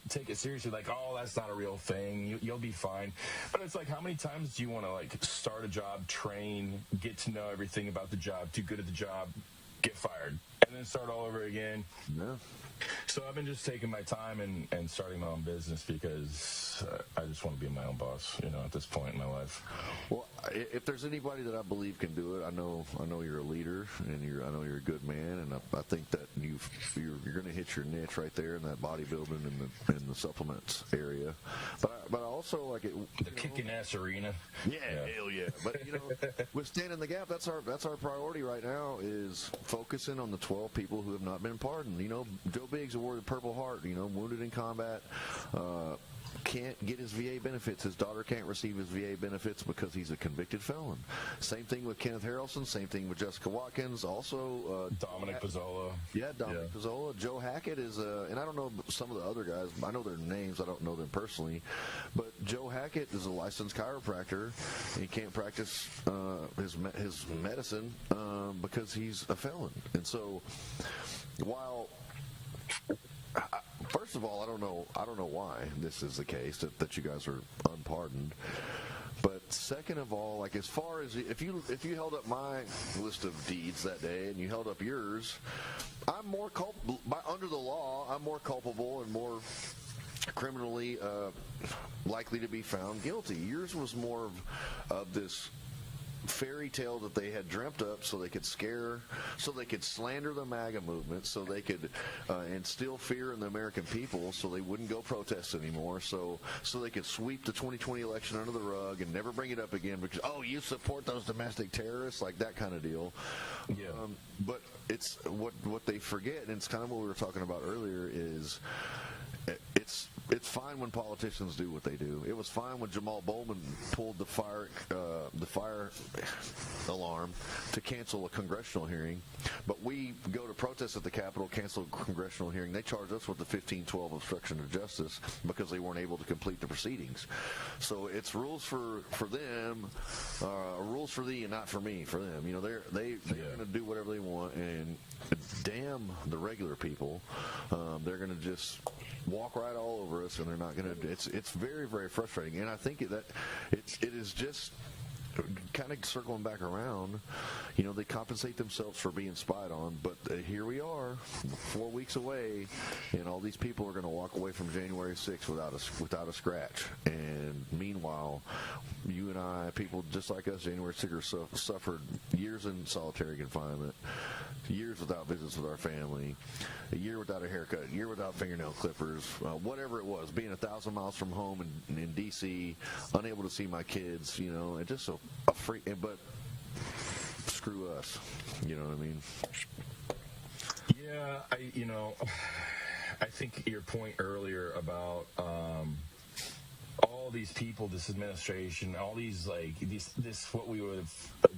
take it seriously, like, oh, that's not a real thing, you'll be fine. But it's like, how many times do you want to like start a job, train, get to know everything about the job, do good at the job, get fired, and then start all over again? Yeah. So I've been just taking my time and starting my own business because I just want to be my own boss, you know, at this point in my life. Well, if there's anybody that I believe can do it, I know you're a leader, and I know you're a good man, and I think that you're going to hit your niche right there in that bodybuilding and the supplements area. But I also like it. The kicking ass arena. Yeah, hell yeah. But you know, with Stand in the Gap, that's our priority right now, is focusing on the 12 people who have not been pardoned. You know, Joe Biggs awarded Purple Heart, you know, wounded in combat, can't get his VA benefits. His daughter can't receive his VA benefits because he's a convicted felon. Same thing with Kenneth Harrelson, same thing with Jessica Watkins, also Dominic Pizzola. Yeah, Dominic Pizzola. Joe Hackett is, and I don't know some of the other guys. I know their names. I don't know them personally. But Joe Hackett is a licensed chiropractor. He can't practice his medicine because he's a felon. And so, while first of all, I don't know why this is the case, that you guys are unpardoned. But second of all, like, as far as if you held up my list of deeds that day and you held up yours, I'm more under the law. I'm more culpable and more criminally likely to be found guilty. Yours was more of this fairy tale that they had dreamt up so they could slander the MAGA movement, so they could instill fear in the American people, so they wouldn't go protest anymore, so they could sweep the 2020 election under the rug and never bring it up again because, oh, you support those domestic terrorists, like that kind of deal. Yeah. But it's what they forget, and it's kind of what we were talking about earlier, is it's fine when politicians do what they do. It was fine when Jamal Bowman pulled the fire alarm to cancel a congressional hearing, but we go to protest at the Capitol, cancel a congressional hearing. They charge us with the 1512 obstruction of justice because they weren't able to complete the proceedings. So it's rules for them, rules for thee and not for me. For them, you know, they're going to do whatever they want, and damn the regular people, they're going to just walk right all over us, and they're not going to. It's very, very frustrating, and I think that it is just kind of circling back around. You know, they compensate themselves for being spied on, but here we are, 4 weeks away, and all these people are going to walk away from January 6th without a scratch. And meanwhile, you and I, people just like us, January 6th, suffered years in solitary confinement, years without visits with our family, a year without a haircut, a year without fingernail clippers, whatever it was, being 1,000 miles from home in D.C., unable to see my kids, you know, and just a freak. But screw us, you know what I mean? Yeah, I think your point earlier about all these people, this administration, all these, like, this what we would have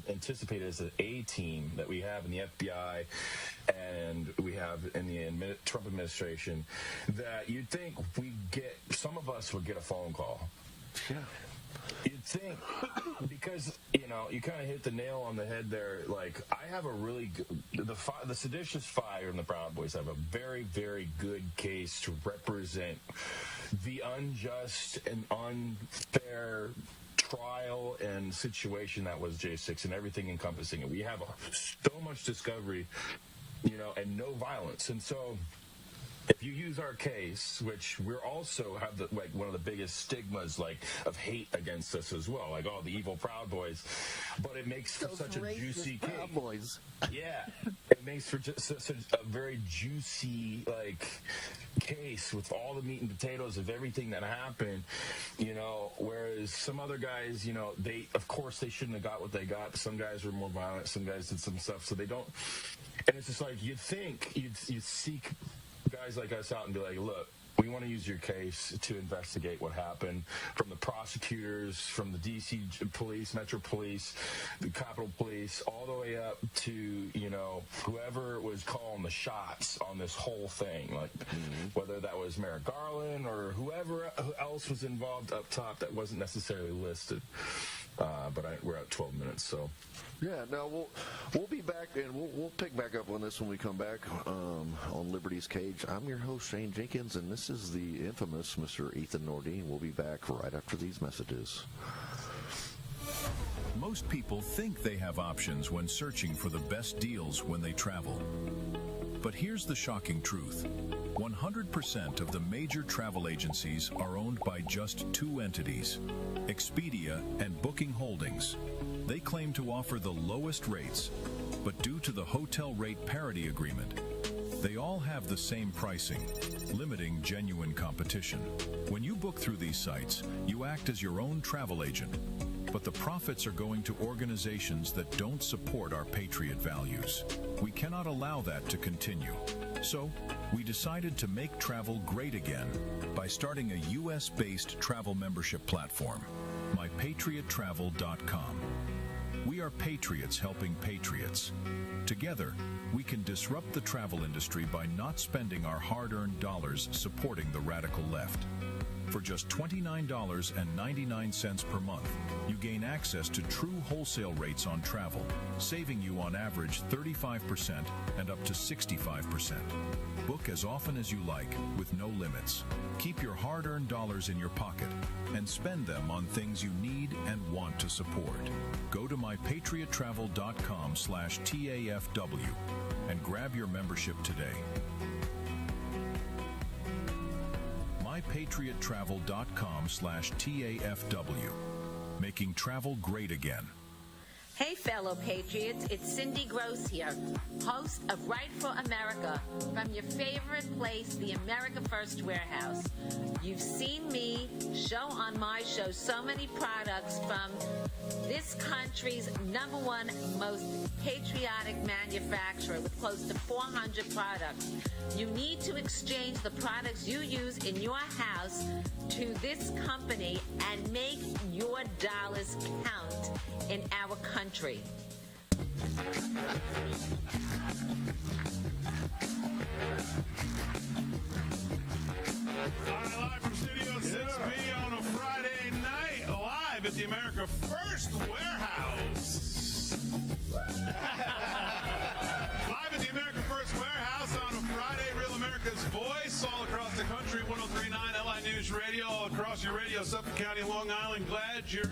anticipated as an A-team that we have in the FBI and we have in the Trump administration, that you'd think some of us would get a phone call. Yeah. You'd think, because, you know, you kind of hit the nail on the head there. Like, I have a really good, the seditious fire and the Proud Boys have a very, very good case to represent the unjust and unfair trial and situation that was J6 and everything encompassing it. We have so much discovery, you know, and no violence. And so, if you use our case, which we're also have one of the biggest stigmas, like, of hate against us as well, like, oh, the evil Proud Boys, but it makes for such a juicy case. Proud Boys. Yeah, it makes for just such a very juicy, like, case with all the meat and potatoes of everything that happened, you know. Whereas some other guys, you know, they shouldn't have got what they got. Some guys were more violent. Some guys did some stuff, so they don't. And it's just like, you'd think you'd seek guys like us out and be like, look, We want to use your case to investigate what happened, from the prosecutors, from the D.C. police, Metro Police, the Capitol Police, all the way up to, whoever was calling the shots on this whole thing, like whether that was Merrick Garland or whoever else was involved up top that wasn't necessarily listed. But we're at 12 minutes, so. Yeah, no, we'll be back, and we'll pick back up on this when we come back on Liberty's Cage. I'm your host, Shane Jenkins, and this is the infamous Mr. Ethan Nordine. We'll be back right after these messages. Most people think they have options when searching for the best deals when they travel. But here's the shocking truth. 100% of the major travel agencies are owned by just two entities, Expedia and Booking Holdings. They claim to offer the lowest rates, but due to the hotel rate parity agreement, they all have the same pricing, limiting genuine competition. When you book through these sites, you act as your own travel agent, but the profits are going to organizations that don't support our patriot values. We cannot allow that to continue. So, we decided to make travel great again by starting a U.S.-based travel membership platform, mypatriottravel.com. We are patriots helping patriots. Together, we can disrupt the travel industry by not spending our hard-earned dollars supporting the radical left. For just $29.99 per month, you gain access to true wholesale rates on travel, saving you on average 35% and up to 65%. Book as often as you like, with no limits. Keep your hard-earned dollars in your pocket and spend them on things you need and want to support. Go to mypatriottravel.com/TAFW and grab your membership today. mypatriottravel.com/TAFW. Making travel great again. Hey, fellow patriots, it's Cindy Gross here, host of Right for America, from your favorite place, the America First Warehouse. You've seen me show on my show so many products from this country's #1 most patriotic manufacturer with close to 400 products. You need to exchange the products you use in your house to this company and make your dollars count in our country. All right, live from Studio 6B on a Friday night, live at the America First Warehouse. Live at the America First Warehouse on a Friday, Real America's Voice, all across the country, 103.9 LI News Radio, all across your radio, Suffolk County, Long Island. Glad you're in.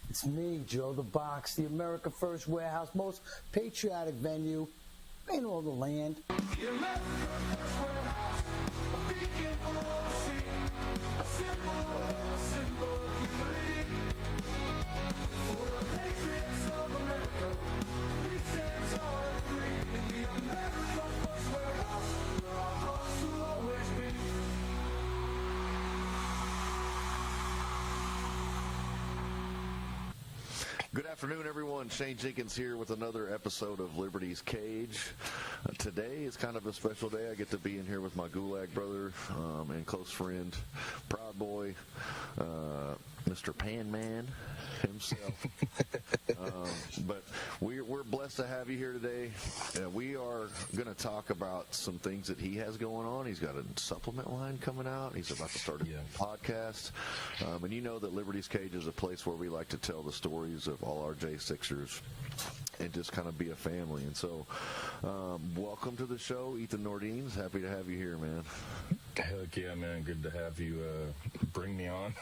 It's me, Joe the Box, the America First Warehouse, most patriotic venue in all the land. Good afternoon, everyone. Shane Jenkins here with another episode of Liberty's Cage. Today is kind of a special day. I get to be in here with my Gulag brother and close friend, Proud Boy, Mr. Pan Man himself. But we're blessed to have you here today. We are going to talk about some things that he has going on. He's got a supplement line coming out. He's about to start a podcast. And you know that Liberty's Cage is a place where we like to tell the stories of all our J6ers and just kind of be a family. And so welcome to the show, Ethan Nordine. Happy to have you here, man. Heck yeah, man. Good to have you bring me on.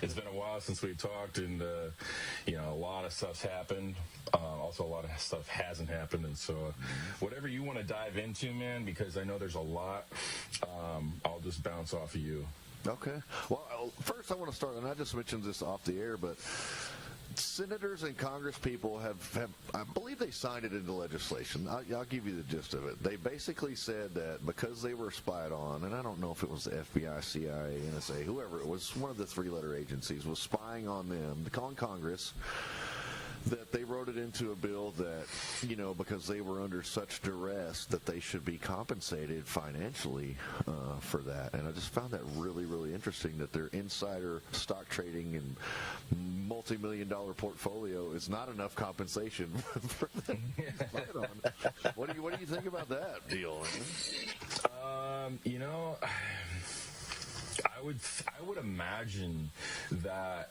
It's been a while since we talked, and, a lot of stuff's happened. Also, a lot of stuff hasn't happened, and so whatever you want to dive into, man, because I know there's a lot, I'll just bounce off of you. Okay. Well, first I want to start, and I just mentioned this off the air, but senators and Congress people have I believe they signed it into legislation. I'll give you the gist of it. They basically said that because they were spied on, and I don't know if it was the FBI, CIA, NSA, whoever it was, one of the three-letter agencies was spying on them, on Congress, that they wrote it into a bill that, because they were under such duress that they should be compensated financially for that. And I just found that really, really interesting that their insider stock trading and multi-million-dollar portfolio is not enough compensation for them to fight on. What do you think about that deal? I would imagine that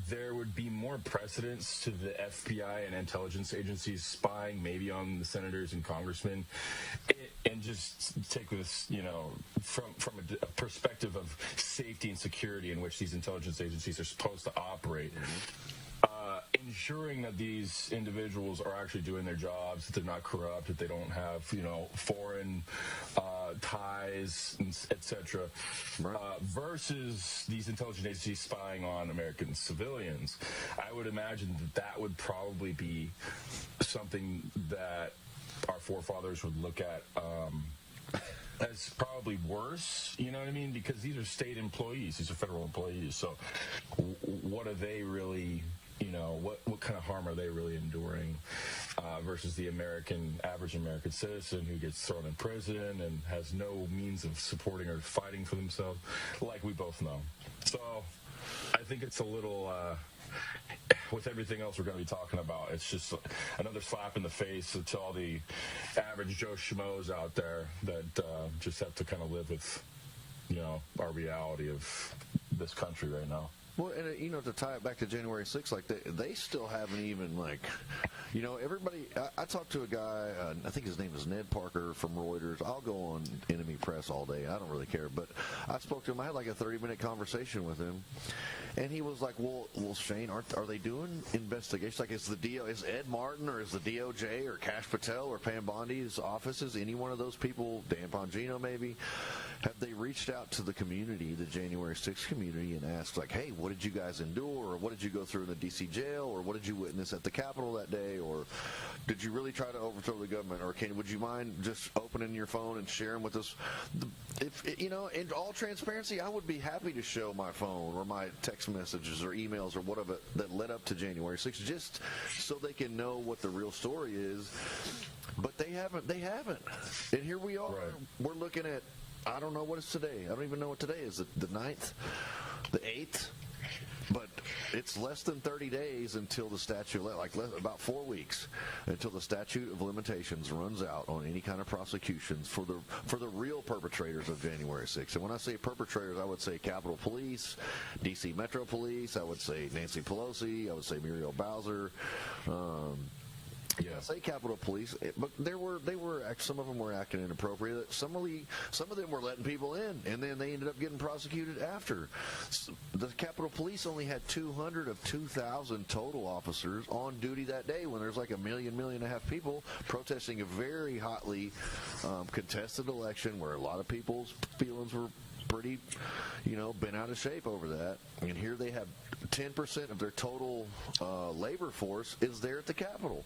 there would be more precedence to the FBI and intelligence agencies spying maybe on the senators and congressmen, and just take this, from a perspective of safety and security in which these intelligence agencies are supposed to operate. Ensuring that these individuals are actually doing their jobs, that they're not corrupt, that they don't have, foreign ties, etc., versus these intelligence agencies spying on American civilians. I would imagine that would probably be something that our forefathers would look at as probably worse, you know what I mean? Because these are state employees, these are federal employees. So what are they really... what kind of harm are they really enduring versus the average American citizen who gets thrown in prison and has no means of supporting or fighting for themselves, like we both know. So I think it's a little, with everything else we're going to be talking about, it's just another slap in the face to all the average Joe Schmoes out there that just have to kind of live with, our reality of this country right now. Well, and, to tie it back to January 6th, they still haven't even, everybody, I talked to a guy, I think his name is Ned Parker from Reuters. I'll go on enemy press all day. I don't really care. But I spoke to him. I had a 30-minute conversation with him. And he was like, well, Shane, are they doing investigations? Is Ed Martin or is the DOJ or Kash Patel or Pam Bondi's offices, any one of those people, Dan Bongino maybe, have they reached out to the community, the January 6th community, and asked, hey, what did you guys endure, or what did you go through in the D.C. jail, or what did you witness at the Capitol that day, or did you really try to overthrow the government, or would you mind just opening your phone and sharing with us? In all transparency, I would be happy to show my phone or my text messages or emails or whatever that led up to January 6th, just so they can know what the real story is. But they haven't. And here we are. Right. We're looking at, I don't know what it's today. I don't even know what today is. The 9th? The 8th? But it's less than 30 days until the statute, about 4 weeks, until the statute of limitations runs out on any kind of prosecutions for the real perpetrators of January 6th. And when I say perpetrators, I would say Capitol Police, D.C. Metro Police, I would say Nancy Pelosi, I would say Muriel Bowser. I say Capitol Police, but some of them were acting inappropriate. Some of them were letting people in, and then they ended up getting prosecuted after. The Capitol Police only had 200 of 2,000 total officers on duty that day when there's 1.5 million people protesting a very hotly contested election where a lot of people's feelings were pretty, bent out of shape over that. And here they have 10% of their total labor force is there at the Capitol.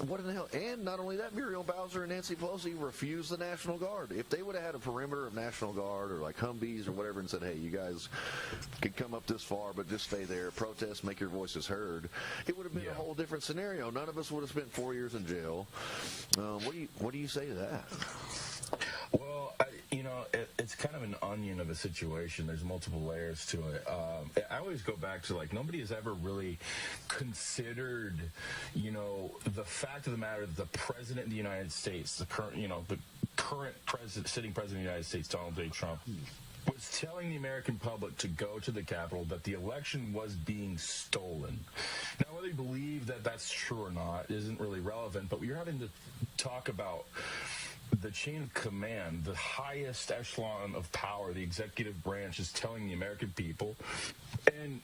What in the hell? And not only that, Muriel Bowser and Nancy Pelosi refused the National Guard. If they would have had a perimeter of National Guard or Humvees or whatever and said, hey, you guys can come up this far, but just stay there, protest, make your voices heard, it would have been a whole different scenario. None of us would have spent 4 years in jail. What do you say to that? Well, it's kind of an onion of a situation. There's multiple layers to it. I always go back to nobody has ever really considered, the fact of the matter that the president of the United States, the current sitting president of the United States, Donald J. Trump, was telling the American public to go to the Capitol, that the election was being stolen. Now, whether you believe that that's true or not isn't really relevant, but you're having to talk about the chain of command, the highest echelon of power, the executive branch is telling the American people. And,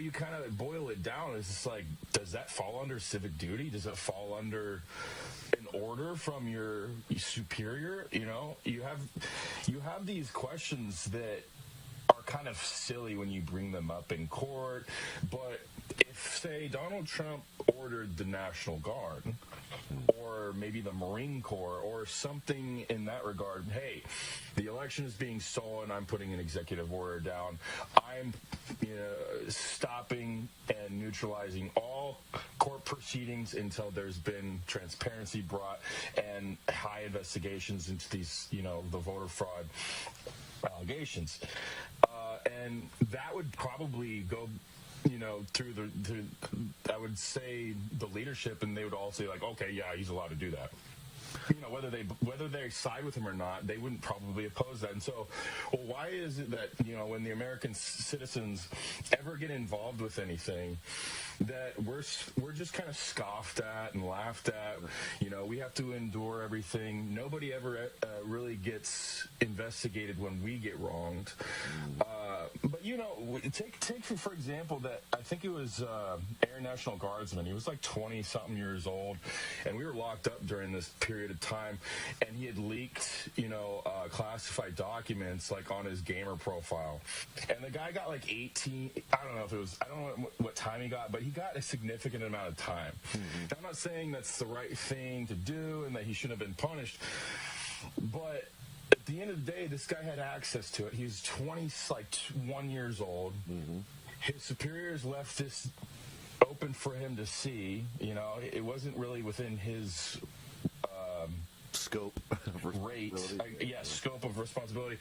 you kind of boil it down. It's just does that fall under civic duty? Does it fall under an order from your superior? You have these questions that are kind of silly when you bring them up in court, but if, say, Donald Trump ordered the National Guard or maybe the Marine Corps or something in that regard, hey, the election is being stolen, I'm putting an executive order down, I'm stopping and neutralizing all court proceedings until there's been transparency brought and high investigations into these, the voter fraud allegations. And that would probably go through I would say the leadership, and they would all say like, okay, yeah, he's allowed to do that. Whether they side with him or not, they wouldn't probably oppose that. And so, why is it that when the American citizens ever get involved with anything, that we're just kind of scoffed at and laughed at? We have to endure everything. Nobody ever really gets investigated when we get wronged. But take for example that I think it was Air National Guardsman. He was like 20-something years old, and we were locked up during this period of time, and he had leaked, classified documents like on his gamer profile, and the guy got like 18. I don't know what time he got, but he got a significant amount of time. Now, I'm not saying that's the right thing to do and that he shouldn't have been punished, but at the end of the day, this guy had access to it. He was 21 years old. His superiors left this open for him to see. It wasn't really within his scope scope of responsibility,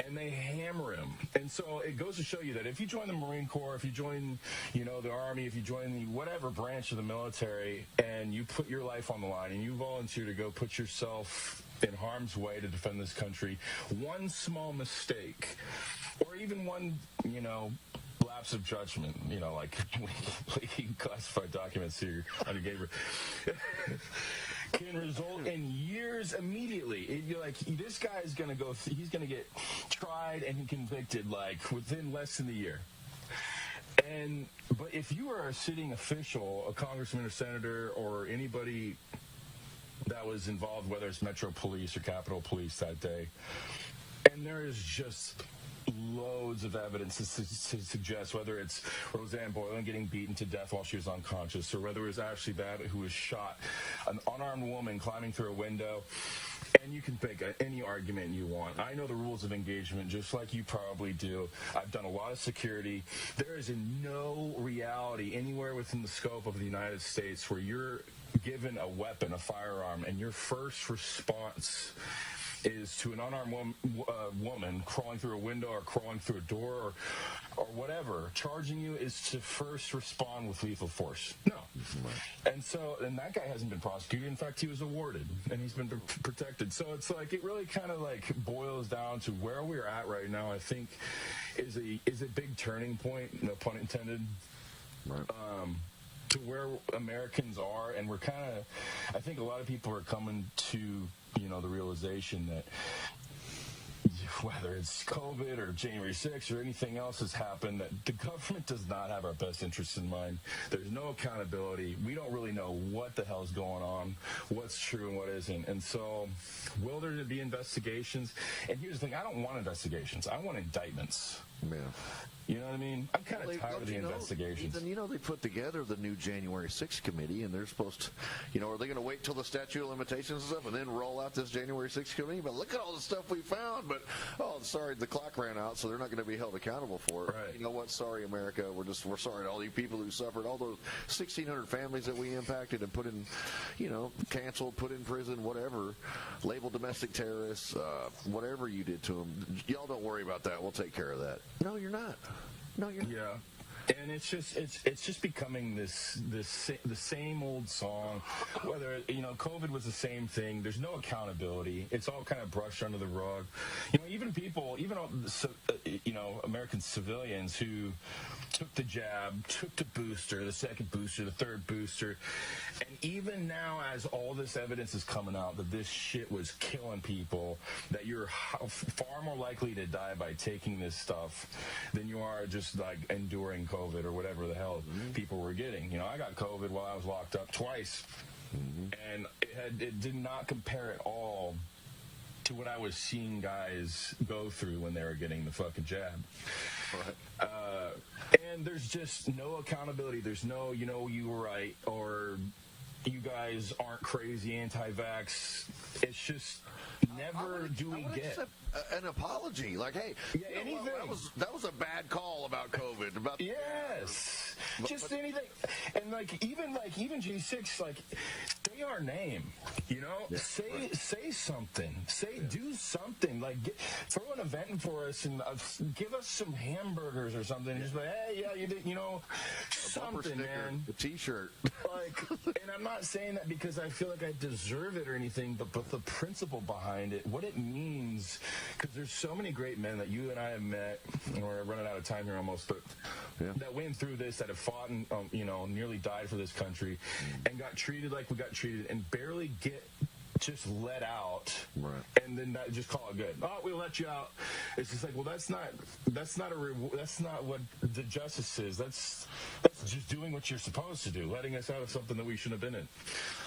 and they hammer him. And so it goes to show you that if you join the Marine Corps, if you join the Army, if you join the whatever branch of the military, and you put your life on the line and you volunteer to go put yourself in harm's way to defend this country, one small mistake or even one lapse of judgment, like leaking classified documents here under Gabriel, can result in years immediately. This guy is going to he's going to get tried and convicted within less than a year. But if you are a sitting official, a congressman or senator or anybody that was involved, whether it's Metro Police or Capitol Police that day, and there is just loads of evidence to suggest whether it's Roseanne Boylan getting beaten to death while she was unconscious, or whether it was Ashley Babbitt who was shot, an unarmed woman climbing through a window. And you can make any argument you want. I know the rules of engagement just like you probably do. I've done a lot of security. There is no reality anywhere within the scope of the United States where you're given a weapon, a firearm, and your first response is to an unarmed woman crawling through a window or crawling through a door or whatever, charging you, is to first respond with lethal force. No. And that guy hasn't been prosecuted. In fact, he was awarded, and he's been protected. So it's it really kind of boils down to where we're at right now, I think, is a big turning point, no pun intended, right. To where Americans are. And we're I think a lot of people are coming to the realization that whether it's COVID or January 6th or anything else has happened, that the government does not have our best interests in mind. There's no accountability. We don't really know what the hell's going on, what's true and what isn't. And so will there be investigations? And here's the thing, I don't want investigations. I want indictments. Yeah. You know what I mean? I'm kind of tired of the investigations. Ethan, they put together the new January 6th committee, and they're supposed to, are they going to wait till the statute of limitations and stuff and then roll out this January 6th committee? But look at all the stuff we found. But, sorry, the clock ran out, so they're not going to be held accountable for it. Right. You know what? Sorry, America. We're sorry to all you people who suffered, all those 1,600 families that we impacted and put in, canceled, put in prison, whatever, labeled domestic terrorists, whatever you did to them. Y'all don't worry about that. We'll take care of that. No, you're not. No, you're not. Yeah. And it's just becoming the same old song. Whether COVID was the same thing. There's no accountability. It's all kind of brushed under the rug. Even American civilians who took the jab, took the booster, the second booster, the third booster, and even now, as all this evidence is coming out that this shit was killing people, that you're far more likely to die by taking this stuff than you are just enduring COVID or whatever the hell people were getting. I got COVID while I was locked up twice, and it did not compare at all to what I was seeing guys go through when they were getting the fucking jab. Right. And there's just no accountability. There's no, you were right, or you guys aren't crazy anti-vax. It's just never do we get an apology. Like, hey, anything. That was a bad call about COVID. Yes. Just anything. And even G6, say our name, say something, do something, throw an event for us and give us some hamburgers or something. Just hey, yeah, you did, something, man. A t-shirt. And I'm not saying that because I feel like I deserve it or anything, but the principle behind it, what it means, because there's so many great men that you and I have met, and we're running out of time here almost, but that went through this, that have fought and nearly died for this country, and got treated like we got treated, and barely get just let out, right? And then just call it good. Oh, we'll let you out. It's just like, well, that's not what the justice is. That's just doing what you're supposed to do, letting us out of something that we shouldn't have been in.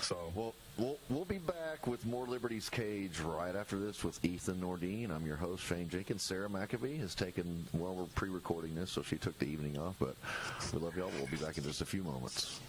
So, we'll be back with more Liberty's Cage right after this with Ethan Nordine. I'm your host, Shane Jenkins. Sarah McAfee has taken, we're pre-recording this, so she took the evening off, but we love y'all. We'll be back in just a few moments.